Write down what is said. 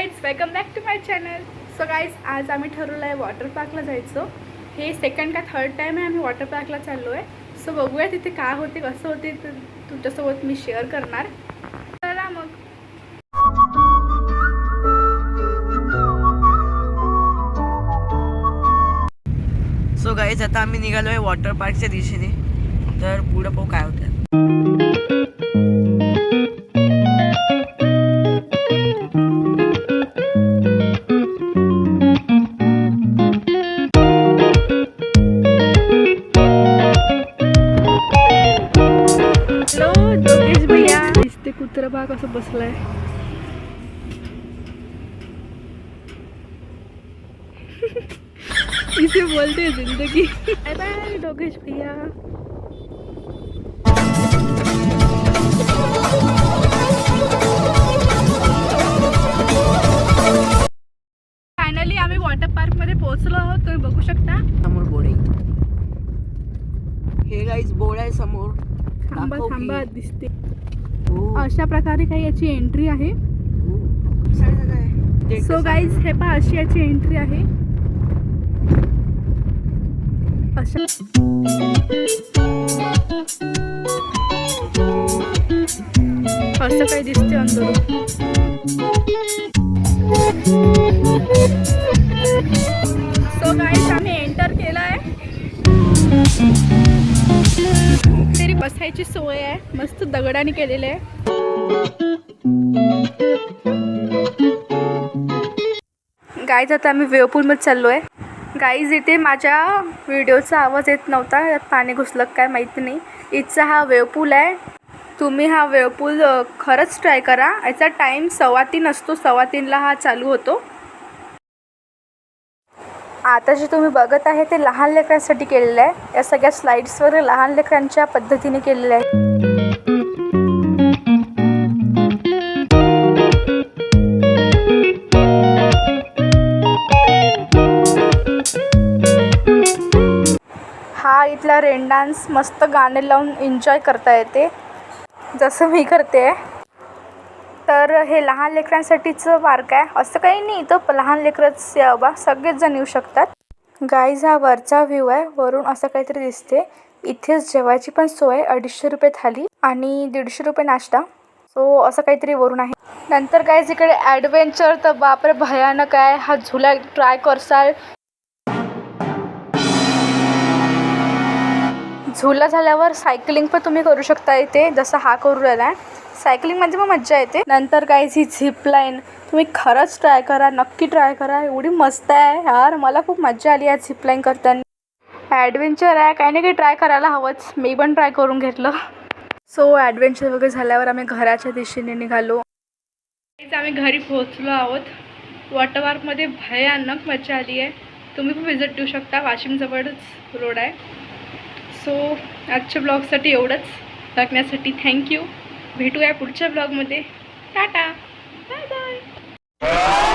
Guys, welcome back to my channel. So guys, आज आम्ही ठरवलं आहे वॉटर पार्कला जायचं. हे सेकंड का थर्ड टाईम आहे आम्ही वॉटर पार्कला चाललो आहे. सो बघूया तिथे काय होते, कसं होते, तर तुमच्यासोबत मी शेअर करणार. चला मग. सो गाईज, आता आम्ही निघालो आहे वॉटर पार्कच्या दिशेने. तर पुढं पाहू काय होतं. कुत्रा बा कसं बसलाय. इसे बोलते हैं जिंदगी. बाय बाय योगेश भैया. फायनली आम्ही वॉटर पार्क मध्ये पोहोचलो आहोत. तुम्ही बघू शकता समोर बोर्ड आहे. हे गाईज बोर्ड आहे समोर. थांबा थांबा दिसते. अशा प्रकारे काही याची एंट्री आहे. सो गाईज, हे पहा, अशी याची एंट्री आहे. असं काही दिसते अंदरून. सो गाईज, आम्ही एंटर केलाय. तरी बसायची सोय आहे, मस्त दगडाने केलेले आहे. गाईज, आता आम्ही वेवपूलमध्ये चाललो आहे. गाईज, इथे माझ्या व्हिडिओचा आवाज येत नव्हता, पाणी घुसलं काय माहिती नाही. इथचा हा वेवपूल आहे. तुम्ही हा वेवपूल खरंच ट्राय करा. याचा टाईम 3:15 असतो. 3:15ला हा चालू होतो. आता जे तुम्ही बघत आहे ते लहान लेकरांसाठी केलेलं आहे. या सगळ्या स्लाइड्स वगैरे लहान लेकरांच्या पद्धतीने केलेल्या आहे. हा इथला रेन डान्स मस्त गाणे लावून एन्जॉय करता येते, जसं मी करते. तर हे लहान लेकरांसाठीचं पार्क आहे. असं काही नाही, तर लहान लेकरच बा सगळेच जण येऊ शकतात. गाईज, हा वरचा व्ह्यू आहे. वरून असं काहीतरी दिसते. इथेच जेवायची पण सोय. 250 रुपये थाली आणि 150 रुपये नाश्ता. सो असं काहीतरी वरून आहे. नंतर गाईज, इकडे ॲडव्हेंचर तर बापरे भयानक आहे. हा झुला ट्राय करसाल. झुला झाल्यावर सायकलिंग पण तुम्ही करू शकता इथे, जसं हा करू राहिला आहे. सायकलिंग म्हणजे मग मज्जा येते. नंतर गाईज, ही झिप लाईन तुम्ही खरंच ट्राय करा, नक्की ट्राय करा. एवढी मस्त आहे यार, मला खूप मज्जा आली या झिप लाईन करताना. ॲडव्हेंचर आहे, काही ना काही ट्राय करायला हवंच. मी पण ट्राय करून घेतलं. सो ॲडव्हेंचर वगैरे झाल्यावर आम्ही घराच्या दिशेने निघालो. आम्ही घरी पोहोचलो आहोत. वॉटर पार्कमध्ये भयानक मज्जा आली आहे. तुम्ही पण व्हिजिट देऊ शकता. वाशिमजवळच रोड आहे. सो आजच्या ब्लॉगसाठी एवढंच. बघण्यासाठी थँक्यू. भेटूया पुढच्या ब्लॉगमध्ये. Tata, bye bye.